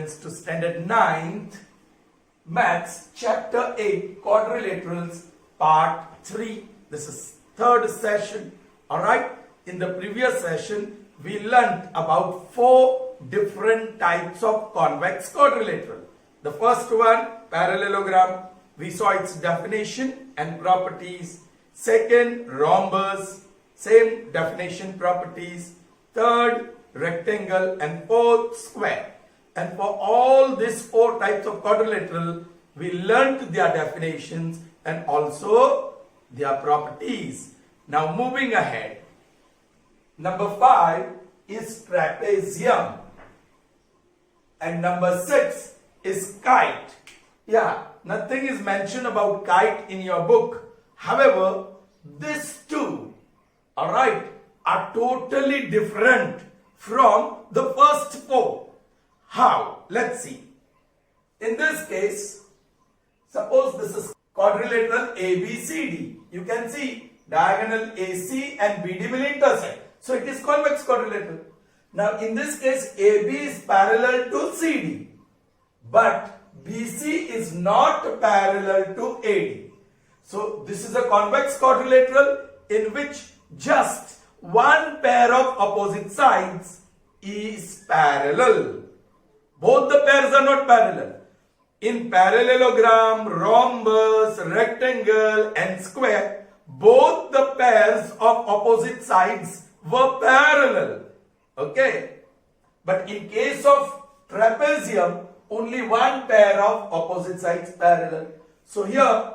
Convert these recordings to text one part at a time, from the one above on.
students to standard 9th maths chapter 8 quadrilaterals part 3. This is third session. Alright, in the previous session we learnt about 4 different types of convex quadrilateral. The first one, parallelogram, we saw its definition and properties. Second, rhombus, same definition, properties. Third, rectangle, and fourth, square. And for all these 4 types of quadrilateral, we learnt their definitions and also their properties. Now moving ahead, number 5 is trapezium and number 6 is kite. Yeah, nothing is mentioned about kite in your book. However, these two, alright, are totally different from the first 4. How? Let's see. In this case, suppose this is quadrilateral ABCD. You can see diagonal AC and BD will intersect. So it is convex quadrilateral. Now in this case, AB is parallel to CD, but BC is not parallel to AD. So this is a convex quadrilateral in which just one pair of opposite sides is parallel. Both the pairs are not parallel. In parallelogram, rhombus, rectangle and square, both the pairs of opposite sides were parallel. Okay. But in case of trapezium, only one pair of opposite sides parallel. So here,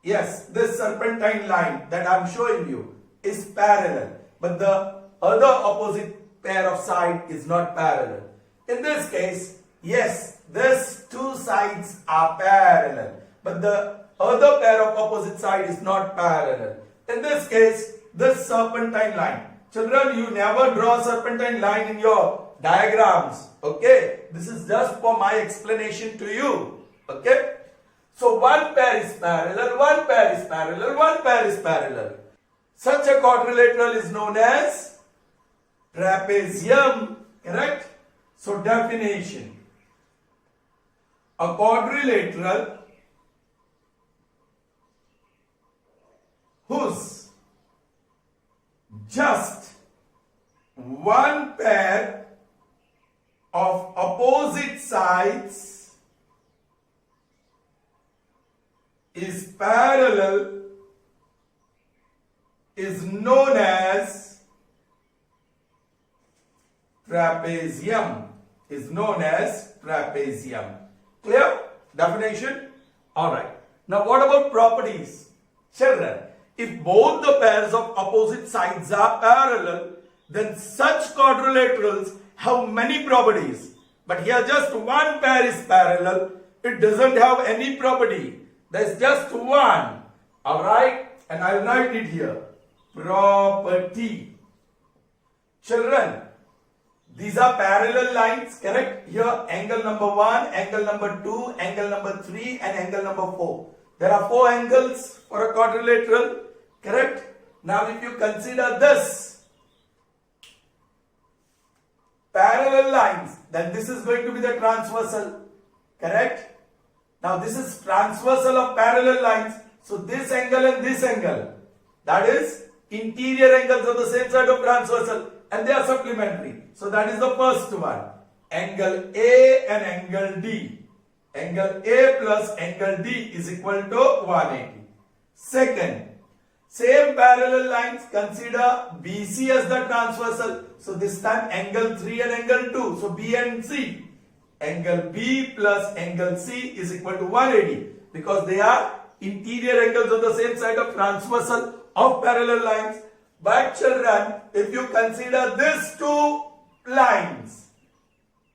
yes, this serpentine line that I am showing you is parallel, but the other opposite pair of side is not parallel. In this case, yes, these 2 sides are parallel, but the other pair of opposite side is not parallel. In this case, this serpentine line. Children, you never draw serpentine line in your diagrams. Okay, this is just for my explanation to you. Okay, so one pair is parallel, one pair is parallel, one pair is parallel. Such a quadrilateral is known as trapezium. Correct? So definition: a quadrilateral whose just one pair of opposite sides is parallel is known as trapezium. Is known as trapezium. Clear? Definition? Alright. Now what about properties? Children, if both the pairs of opposite sides are parallel, then such quadrilaterals have many properties. But here just one pair is parallel. It doesn't have any property. There's just one. Alright? And I'll write it here. Property. Children, these are parallel lines, correct? Here angle number 1, angle number 2, angle number 3 and angle number 4. There are 4 angles for a quadrilateral, correct? Now if you consider this parallel lines, then this is going to be the transversal, correct? Now this is transversal of parallel lines. So this angle and this angle, that is interior angles of the same side of transversal, and they are supplementary. So that is the first one. Angle A and angle D. Angle A plus angle D is equal to 180. Second, same parallel lines, consider BC as the transversal. So this time angle 3 and angle 2. So B and C. Angle B plus angle C is equal to 180 because they are interior angles of the same side of transversal of parallel lines. But children, if you consider these 2 lines,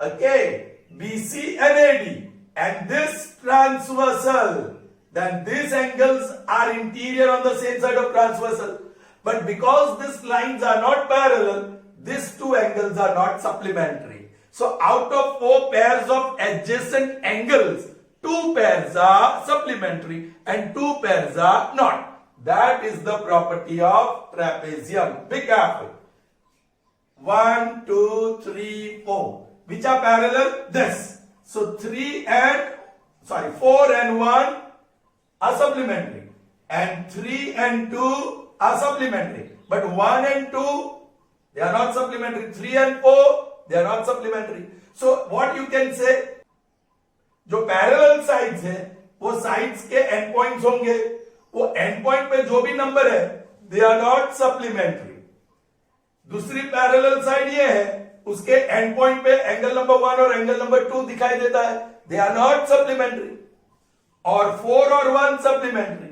okay, BC and AD, and this transversal, then these angles are interior on the same side of transversal. But because these lines are not parallel, these 2 angles are not supplementary. So out of 4 pairs of adjacent angles, 2 pairs are supplementary and 2 pairs are not. That is the property of trapezium. Be careful. 1, 2, 3, 4. Which are parallel? This. So 4 and 1 are supplementary, and 3 and 2 are supplementary. But 1 and 2, they are not supplementary. 3 and 4, they are not supplementary. So what you can say, जो parallel sides है वो sides के and points होंगे, वो and point पे जो भी number है दे आर नॉट सप्लीमेंट्री. दूसरी पैरेलल साइड ये है, उसके एंड पॉइंट पे एंगल नंबर 1 और एंगल नंबर 2 दिखाई देता है, दे आर नॉट सप्लीमेंट्री. और 4 और 1 supplementary,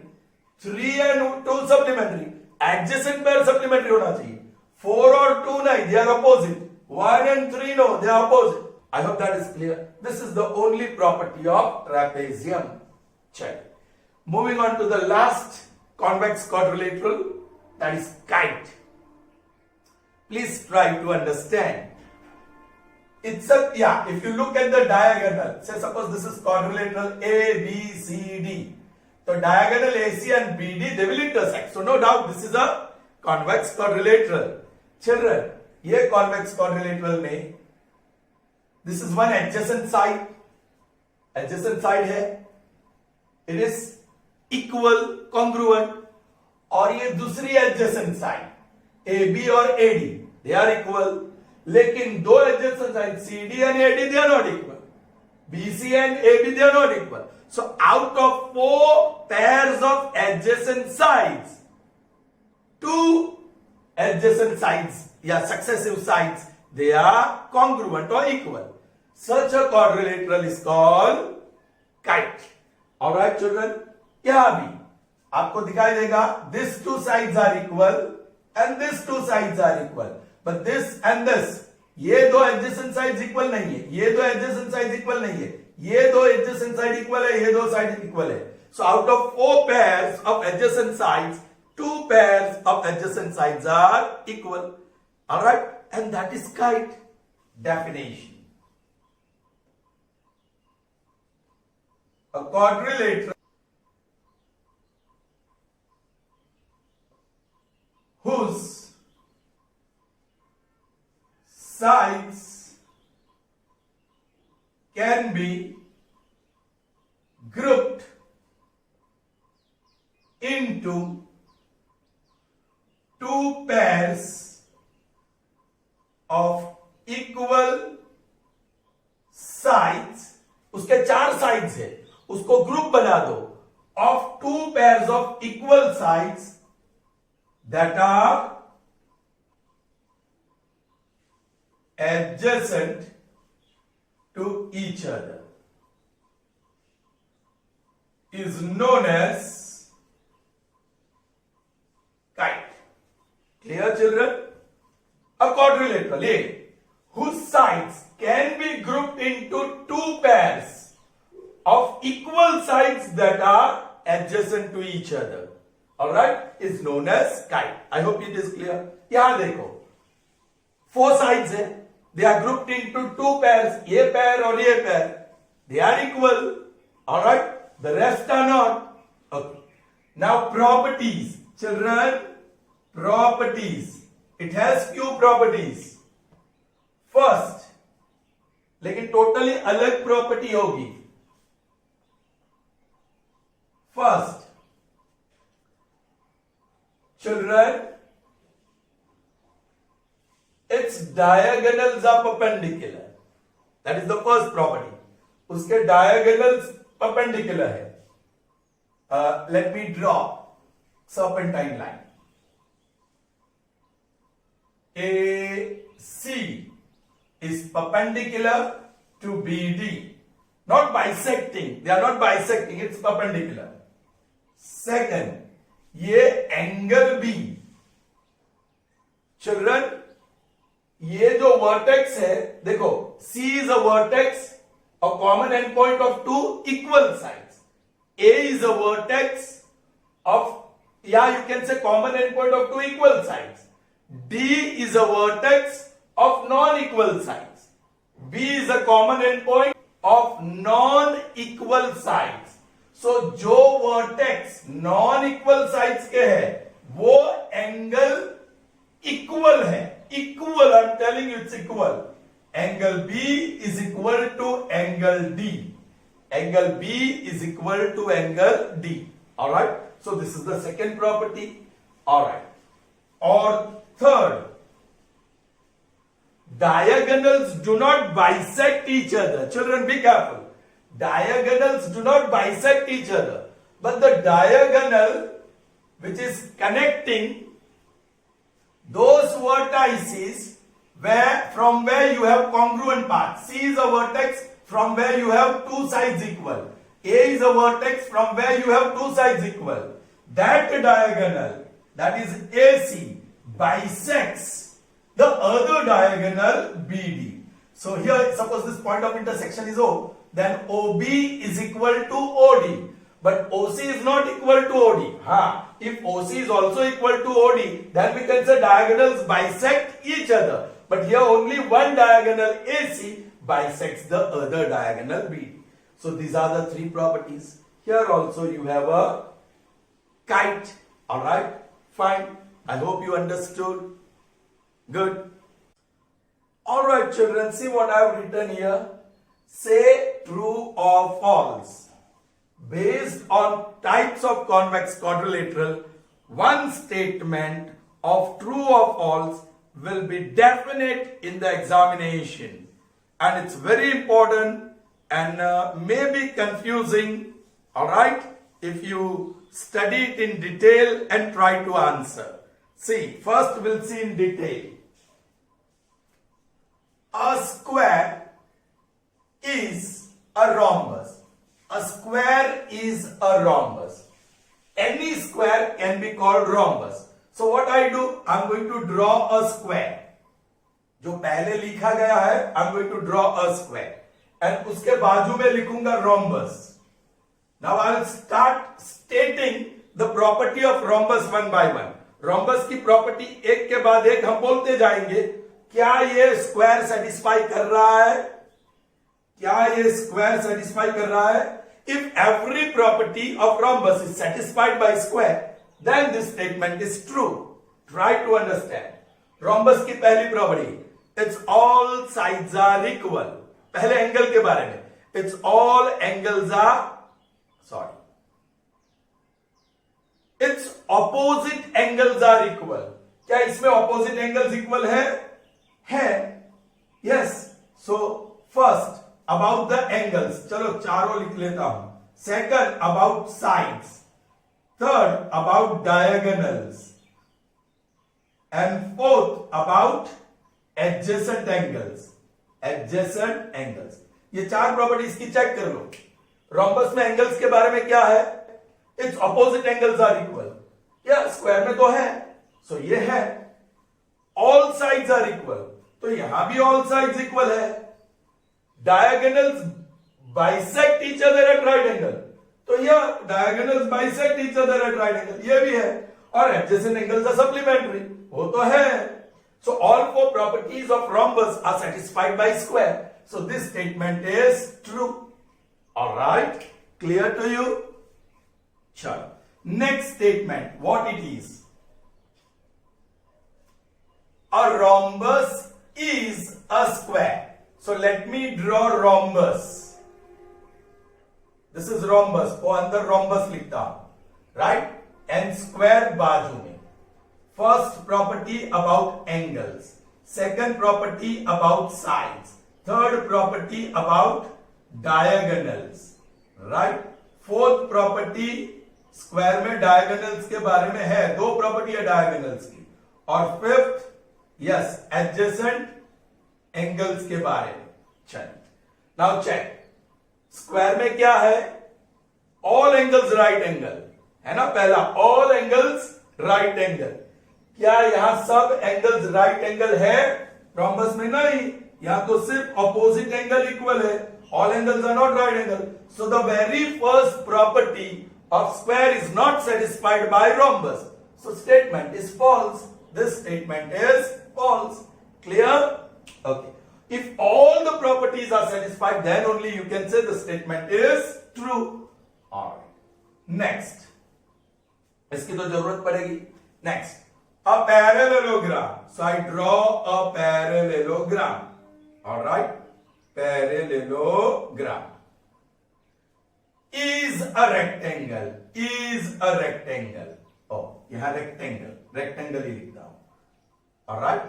3 and 2 supplementary. Adjacent pair supplementary होना चाहिए. 4 और 2 नहीं, they are opposite. 1 and 3 no, they are opposite. I hope that is clear. This is the only property of trapezium. Check. Moving on to the last convex quadrilateral, that is kite. Please try to understand. It's a, if you look at the diagonal, say suppose this is quadrilateral A, B, C, D. So diagonal AC and BD, they will intersect. So no doubt this is a convex quadrilateral. Children, ये convex quadrilateral में this is one adjacent side है, it is equal, congruent. और ये दूसरी adjacent side AB और AD, they are equal. लेकिन दो adjacent sides CD and AD, they are not equal. BC and AB, they are not equal. So out of 4 pairs of adjacent sides, 2 adjacent sides, successive sides, they are congruent or equal. Such a quadrilateral is called kite. Alright children, यहां भी आपको दिखाई देगा, these 2 sides are equal and these 2 sides are equal. But this and this, ये दो adjacent sides equal नहीं है, ये दो adjacent sides equal नहीं है, ये दो adjacent side equal है, ये दो side equal है. So out of 4 pairs of adjacent sides, 2 pairs of adjacent sides are equal. Alright, and that is kite. Definition. A quadrilateral whose sides can be grouped into 2 pairs of equal sides. उसके 4 sides है, उसको group बना दो of 2 pairs of equal sides that are adjacent to each other is known as kite. Clear children? A quadrilateral A whose sides can be grouped into 2 pairs of equal sides that are adjacent to each other, all right, is known as kite. I hope it is clear. यहां देखो 4 sides है, they are grouped into 2 pairs, ये pair और ये pair, they are equal, all right, the rest are not. Okay, now properties children, properties, it has few properties. First, लेकिन totally अलग property होगी. First, children, its diagonals are perpendicular. That is the first property. उसके diagonals perpendicular है. Let me draw serpentine line. AC is perpendicular to BD. Not bisecting. They are not bisecting. It's perpendicular. Second, ये angle B. Children, ये जो vertex है, देखो C is a vertex, a common endpoint of 2 equal sides. A is a vertex of, you can say common endpoint of 2 equal sides. D is a vertex of non-equal sides. B is a common endpoint of non-equal sides. So जो vertex non-equal sides के है वो angle equal है. Equal, I am telling you it's equal. Angle B is equal to angle angle B is equal to angle D. All right. So this is the second property. All right. Or third, diagonals do not bisect each other. Children, be careful. Diagonals do not bisect each other, but the diagonal which is connecting those vertices from where you have congruent paths. C is a vertex from where you have two sides equal. A is a vertex from where you have two sides equal. That diagonal, that is AC, bisects the other diagonal BD. So here, suppose this point of intersection is O, then OB is equal to OD. But OC is not equal to OD. If OC is also equal to OD, then we can say diagonals bisect each other. But here only one diagonal AC bisects the other diagonal BD. So these are the three properties. Here also you have a kite. Alright, fine. I hope you understood. Good. Alright children, see what I have written here. Say true or false. Based on types of convex quadrilateral, one statement of true or false will be definite in the examination. And it's very important and may be confusing, alright, if you study it in detail and try to answer. See, first we'll see in detail. A square is a rhombus. A square is a rhombus. Any square can be called rhombus. So what I do? I'm going to draw a square. जो पहले लिखा गया है, I'm going to draw a square. And उसके बाजू में लिखूंगा rhombus. Now I'll start stating the property of rhombus one by one. Rhombus की property एक के बाद एक हम बोलते जाएंगे. क्या ये स्क्वायर सेटिस्फाई कर रहा है? क्या ये स्क्वायर सेटिस्फाई कर रहा है? If every property of rhombus is satisfied by square, then this statement is true. Try to understand. Rhombus की पहली property, its all sides are equal. पहले एंगल के बारे में, its all angles are, its opposite angles are equal. क्या इसमें opposite angles equal है? Yes. So first, about the angles. चलो चारों लिख लेता हूं. Second, about sides. Third, about diagonals. And fourth, about adjacent angles. Adjacent angles. ये चार प्रॉपर्टीज की चेक कर लो. रोम्बस में एंगल्स के बारे में क्या है? Its opposite angles are equal. या स्क्वायर में तो है. सो ये है. All sides are equal. तो यहां भी all sides equal है. Diagonals bisect each other at right angle. तो यह diagonals bisect each other at right angle. ये भी है. और adjacent angles are supplementary. वो तो है. So all four properties of rhombus are satisfied by square. So this statement is true. Alright? Clear to you? Sure. Next statement. What it is? A rhombus is a square. So let me draw rhombus. This is rhombus. वो अंदर rhombus लिखता हूं. Right? And square बाजू में. First property about angles. Second property about sides. Third property about diagonals. Right? Fourth property square में diagonals के बारे में है. दो property है diagonals की. और fifth, yes, adjacent angles के बारे में. चलिए. Now check. Square में क्या है? All angles right angle. है ना पहला? All angles right angle. क्या यहां सब एंगल्स राइट एंगल है? रॉम्बस में नहीं. यहां तो सिर्फ ऑपोजिट एंगल इक्वल है. All angles are not right angle. So the very first property of square is not satisfied by rhombus. So statement is false. This statement is false. Clear? Okay. If all the properties are satisfied, then only you can say the statement is true. Alright. Next. इसकी तो जरूरत पड़ेगी. Next. A parallelogram. So I draw a parallelogram. Alright. Parallelogram. is a rectangle, is a rectangle. Oh, यहां rectangle ही लिखता हूं. Alright.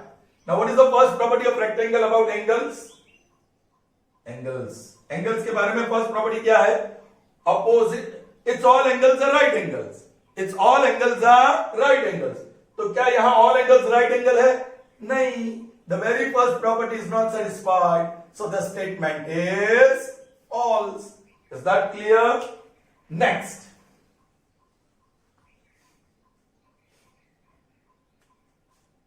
Now what is the first property of rectangle about angles? Angles के बारे में first property क्या है? Opposite. It's all angles are right angles. It's all angles are right angles. तो क्या यहां all angles right angle है? नहीं. The very first property is not satisfied. So the statement is false. Is that clear? Next.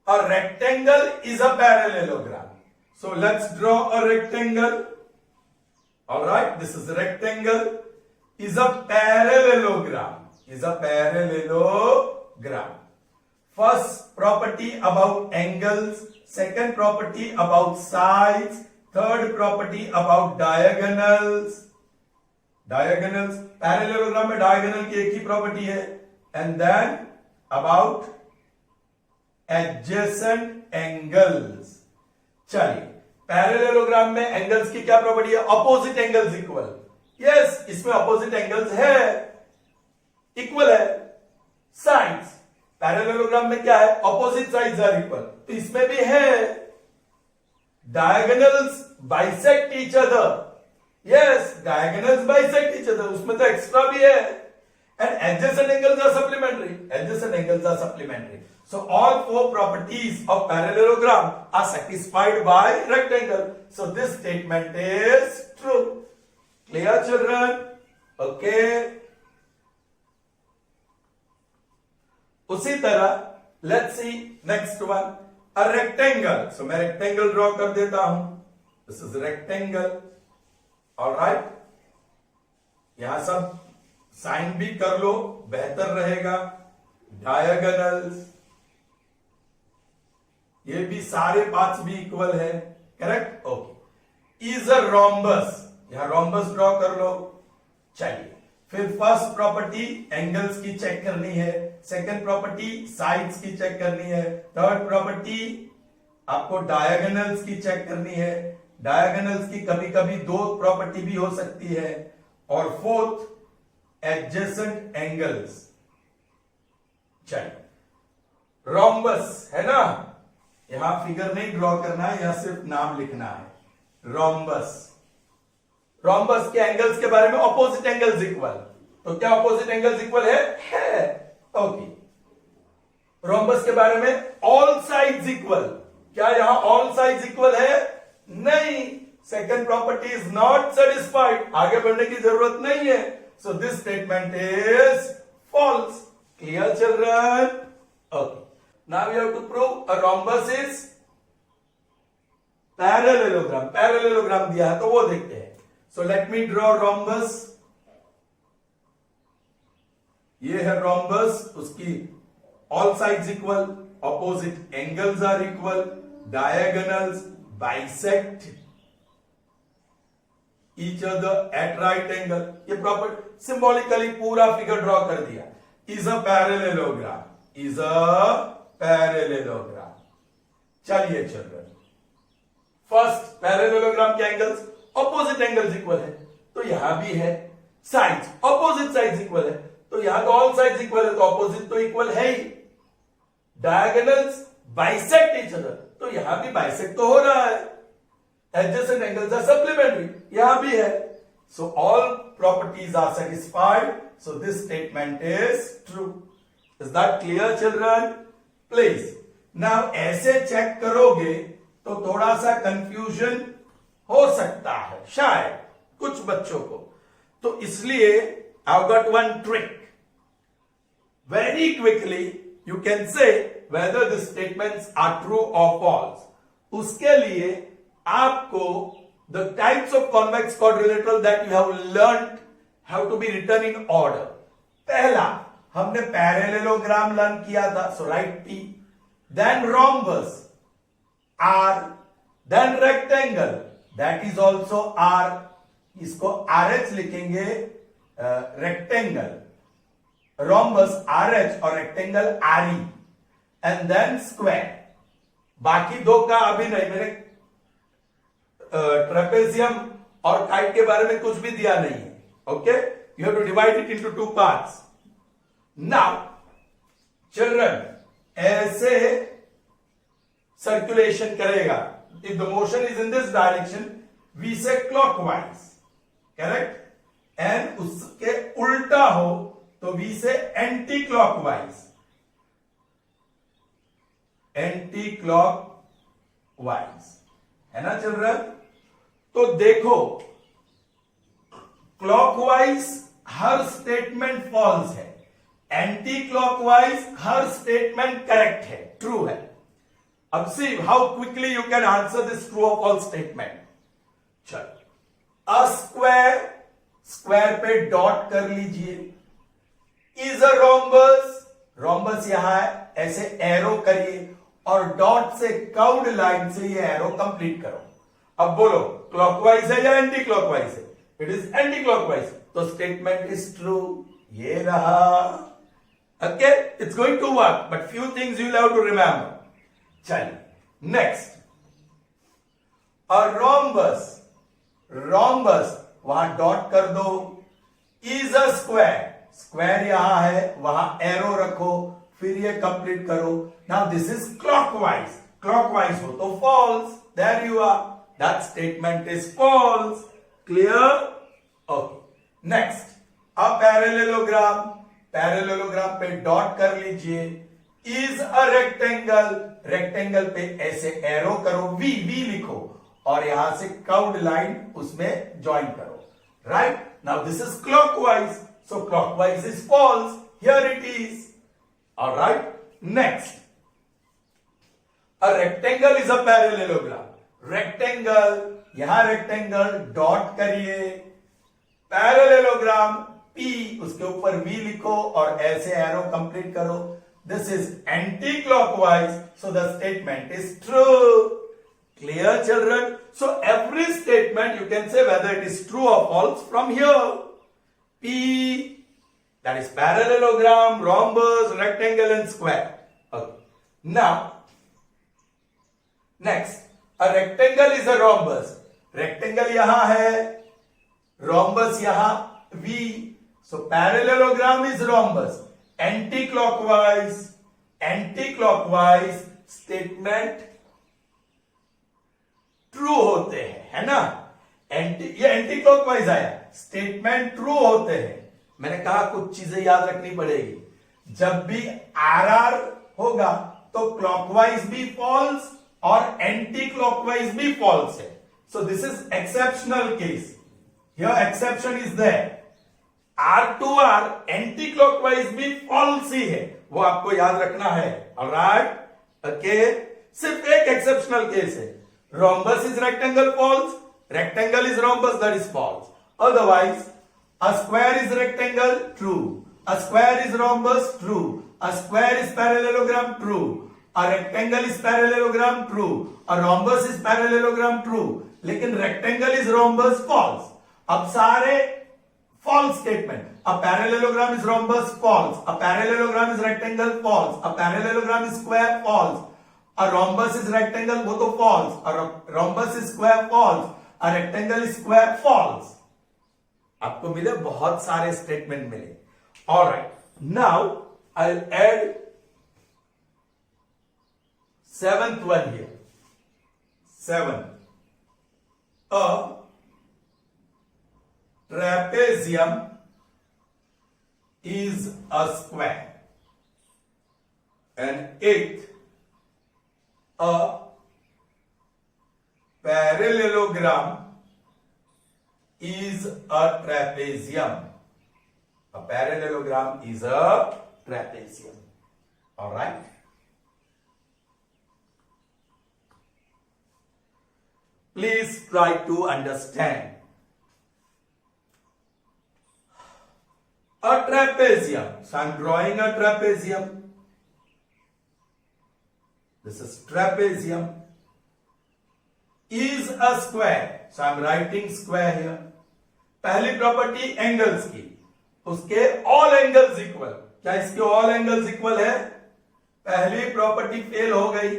A rectangle is a parallelogram. So let's draw a rectangle. Alright, this is a rectangle. Is a parallelogram. Is a parallelogram. First property about angles, second property about sides, third property about diagonals. Diagonals, parallelogram में diagonal की एक ही property है. And then about adjacent angles. चलिए, parallelogram में angles की क्या property है? Opposite angles equal. Yes, इसमें opposite angles है, equal है. Sides, parallelogram में क्या है? Opposite sides are equal. तो इसमें भी है. Diagonals bisect each other. Yes, diagonals bisect each other. उसमें तो extra भी है. And adjacent angles are supplementary. Adjacent angles are supplementary. So all four properties of parallelogram are satisfied by rectangle. So this statement is true. Clear, children? Okay. उसी तरह let's see next one. A rectangle. So मैं rectangle draw कर देता हूं. This is rectangle. All right. यहां सब sign भी कर लो, बेहतर रहेगा. Diagonals. ये भी सारे पार्ट्स भी इक्वल है. Correct? Okay. Is a rhombus. यहां rhombus ड्रॉ कर लो. चलिए, फिर फर्स्ट प्रॉपर्टी एंगल्स की चेक करनी है, सेकंड प्रॉपर्टी साइड्स की चेक करनी है, थर्ड प्रॉपर्टी आपको डायगोनल्स की चेक करनी है. डायगोनल्स की कभी कभी दो प्रॉपर्टी भी हो सकती है. और फोर्थ एडजेसेंट एंगल्स. चलिए, रोम्बस है ना, यहां फिगर नहीं ड्रॉ करना है, यहां सिर्फ नाम लिखना है. रोम्बस. रोम्बस के एंगल्स के बारे में ऑपोजिट एंगल्स इक्वल. तो क्या ऑपोजिट एंगल्स इक्वल है? ओके. रोम्बस के बारे में ऑल साइड्स इक्वल. क्या यहां ऑल साइड्स इक्वल है? नहीं. Second property is not satisfied. आगे बढ़ने की जरूरत नहीं है. So this statement is false. Clear, children? Okay. Now we have to prove a rhombus is parallelogram. Parallelogram दिया है तो वो देखते हैं. So let me draw rhombus. ये है rhombus. उसकी all sides equal, opposite angles are equal, diagonals bisect each other at right angle. ये प्रॉपर सिंबॉलिकली पूरा फिगर ड्रॉ कर दिया. Is a parallelogram. Is a parallelogram. चलिए चिल्ड्रन, फर्स्ट पैरेललोग्राम के angles opposite angles equal है, तो यहां भी है. साइड्स ऑपोजिट साइड्स इक्वल है, तो यहां तो ऑल साइड्स इक्वल है, तो ऑपोजिट तो इक्वल है ही. डायगोनल्स बाइसेक्ट ईच अदर, तो यहां भी बाइसेक्ट तो हो रहा है. एडजेसेंट एंगल्स आर सप्लीमेंट्री, यहां भी है. So all properties are satisfied. So this statement is true. Is that clear, children? Please. Now ऐसे चेक करोगे तो थोड़ा सा कंफ्यूजन हो सकता है शायद कुछ बच्चों को. तो इसलिए I got one trick. Very quickly you can say whether the statements are true और फॉल्स. उसके लिए आपको the types of convex quadrilateral that you have learned have to be written in order. पहला हमने पैरेललोग्राम लर्न किया था, so write P. Then rhombus R. Then rectangle, that is also R. इसको RH लिखेंगे, rectangle. Rhombus RH और rectangle RE. And then square. बाकी दो का अभी नहीं, मैंने ट्रेपेजियम और काइट के बारे में कुछ भी दिया नहीं है. Okay, You have to divide it into two parts. Now, children, ऐसे circulation करेगा. If the motion is in this direction, we say clockwise, correct? And उसके उल्टा हो तो we say anti-clockwise. Anti-clockwise, है ना चिल्ड्रन? तो देखो, क्लॉकवाइज हर स्टेटमेंट फॉल्स है, एंटी क्लॉकवाइज हर स्टेटमेंट करेक्ट है, ट्रू है. अब see how quickly you can answer this true और फॉल्स स्टेटमेंट. चल, अ स्क्वायर, स्क्वायर पे डॉट कर लीजिए. इज अ रोम्बस, रोम्बस यहां है, ऐसे एरो करिए और डॉट से कर्व्ड लाइन से ये एरो कंप्लीट करो. अब बोलो क्लॉकवाइज है या एंटी क्लॉकवाइज है? इट इज एंटी क्लॉकवाइज, तो स्टेटमेंट इज ट्रू. ये रहा. Okay, it's going to work, but few things you have to remember. चलिए नेक्स्ट, अ रोम्बस, रोम्बस वहां डॉट कर दो. इज अ स्क्वायर, स्क्वायर यहां है, वहां एरो रखो, फिर ये कंप्लीट करो. Now this is clockwise, clockwise हो तो false. There you are, that statement is false. Clear? Okay. Next, a parallelogram, parallelogram पे डॉट कर लीजिए. इज अ रेक्टेंगल, रेक्टेंगल पे ऐसे एरो करो, वी वी लिखो और यहां से कर्व्ड लाइन उसमें ज्वाइन करो. Right? Now this is clockwise, so clockwise is false. Here it is. Alright. Next, a rectangle is a parallelogram. Rectangle, यहां रेक्टेंगल डॉट करिए, पैरेललोग्राम पी, उसके ऊपर वी लिखो और ऐसे एरो कंप्लीट करो. This is anti clockwise, so the statement is true. Clear children? So every statement you can say whether it is true और false from here. P, that is parallelogram, rhombus, rectangle and square. Okay. Now, next, a rectangle is a rhombus. Rectangle यहां है, rhombus यहां, V. So parallelogram is rhombus. Anti-clockwise, anti-clockwise statement true होते हैं, है ना? ये anti-clockwise आया, statement true होते हैं. मैंने कहा कुछ चीजें याद रखनी पड़ेगी. जब भी आरआर होगा तो क्लॉकवाइज भी फॉल्स और एंटी क्लॉकवाइज भी फॉल्स है. So this is exceptional case. Here exception is there. R to R anti clockwise भी फॉल्स ही है, वो आपको याद रखना है. ऑलराइट? ओके. सिर्फ एक एक्सेप्शनल केस है. Rhombus is rectangle false, rectangle is rhombus, that is false. Otherwise a square is rectangle, true. A square is rhombus, true. A square is parallelogram, true. A rectangle is parallelogram, true. A rhombus is parallelogram, true. लेकिन rectangle is rhombus, false. अब सारे false statement. A parallelogram is rhombus, false. A parallelogram is rectangle, false. A parallelogram is square, false. A rhombus is rectangle, वो तो false. A rhombus is square, false. A rectangle is square, false. आपको मिले बहुत सारे statement मिले. Alright, now I will add seventh one here. 7, a trapezium is a square. And 8, a parallelogram is a trapezium. A parallelogram is a trapezium. All right. Please try to understand. A trapezium. So I'm drawing a trapezium. This is trapezium. Is a square. So I'm writing square here. पहली property angles की, उसके all angles equal. क्या इसके all angles equal है? पहली property fail हो गई.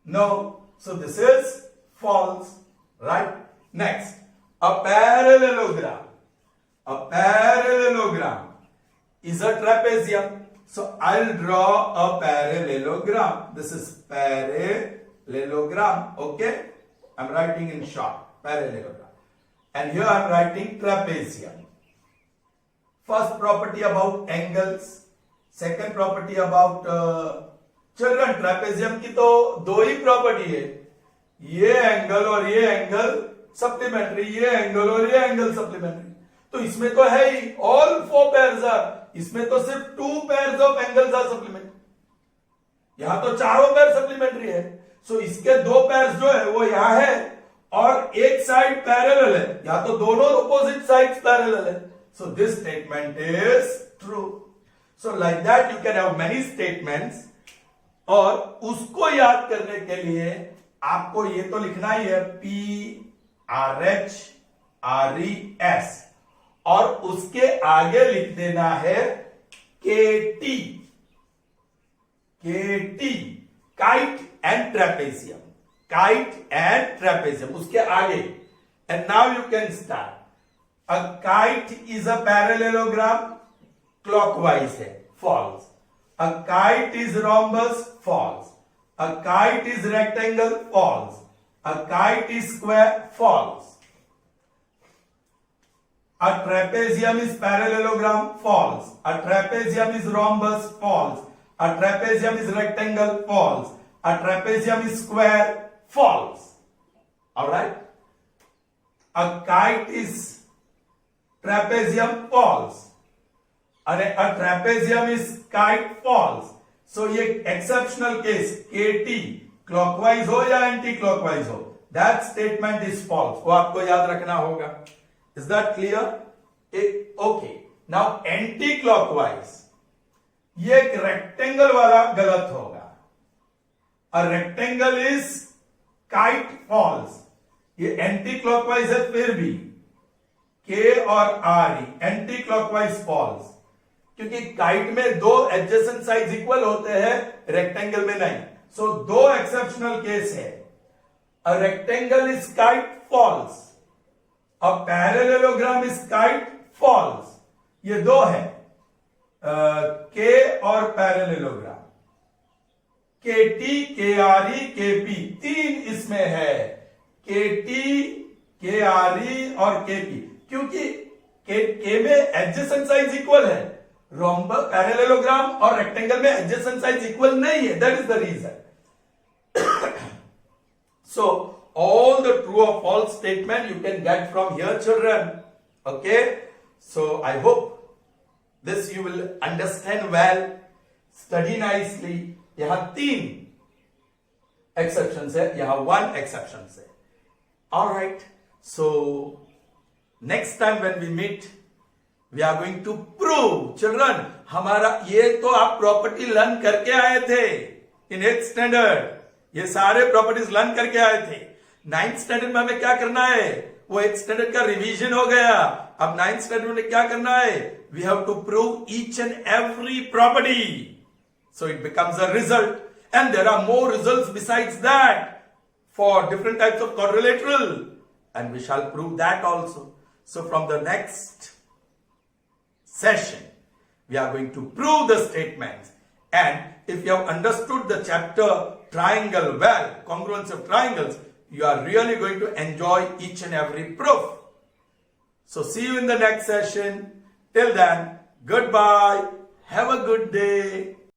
No. So this is false, right? Next, a parallelogram. A parallelogram is a trapezium. So I'll draw a parallelogram. This is parallelogram. Okay? I'm writing in short. Parallelogram. And here I'm writing trapezium. First property about angles. Second property about children. Trapezium की तो दो ही property है. ये angle और ये angle supplementary, ये angle और ये एंगल सप्लीमेंट्री. तो इसमें तो है ही ऑल 4 पेयर्स आर. इसमें तो सिर्फ 2 pairs of angles are supplementary. यहां तो चारों पेयर सप्लीमेंट्री है. सो इसके 2 पेयर्स जो है वो यहां है और एक साइड पैरेलल है. या तो दोनों अपोजिट साइड्स पैरेलल है. So this statement is true. So like that you can have many statements. और उसको याद करने के लिए आपको ये तो लिखना ही है PRHRES और उसके आगे लिख देना है KT. Kite and trapezium. Kite and trapezium उसके आगे. And now you can start. A kite is a parallelogram. Clockwise है. False. A kite is rhombus, false. A kite is rectangle, false. A kite is square, false. A trapezium is parallelogram, false. A trapezium is rhombus, false. A trapezium is rectangle, false. A trapezium is square, false. Alright? A kite is trapezium, false. अरे a trapezium is kite false. So ये exceptional case KT clockwise हो या anti clockwise हो, that statement is false. वो आपको याद रखना होगा. Is that clear? Okay. Now anti clockwise, ये एक रेक्टेंगल वाला गलत होगा. A rectangle is kite false. ये एंटी क्लॉकवाइज है फिर भी. K और RE एंटी क्लॉकवाइज फॉल्स. क्योंकि काइट में 2 एडजेसेंट साइड्स इक्वल होते हैं, रेक्टेंगल में नहीं. सो 2 एक्सेप्शनल केस है. A rectangle is kite false. A parallelogram is kite false. ये 2 है. K और पैरेललोग्राम. KT, KRE, KP 3 इसमें है. KT, KRE और KP. क्योंकि K में एडजेसेंट साइड्स इक्वल है. रोम्बस पैरेललोग्राम और रेक्टेंगल में एडजेसेंट साइड्स इक्वल नहीं है. That is the reason. So all the true और false statement you can get from here children. Okay. So I hope this you will understand well. Study nicely. यहां 3 exception है, यहां 1 exception है. Alright. So next time when we meet we are going to prove. children, हमारा ये तो आप property learn करके आए थे इन 8th स्टैंडर्ड. ये सारे प्रॉपर्टीज लर्न करके आए थे. 9th स्टैंडर्ड में हमें क्या करना है, वो 8th स्टैंडर्ड का रिवीजन हो गया. अब 9th स्टैंडर्ड में क्या करना है, we have to prove each and every property. So it becomes a result and there are more results besides that for different types of quadrilateral and we shall prove that also. So from the next session, we are going to prove the statements. And if you have understood the chapter triangle well, congruence of triangles, you are really going to enjoy each and every proof. So see you in the next session. Till then, goodbye. Have a good day.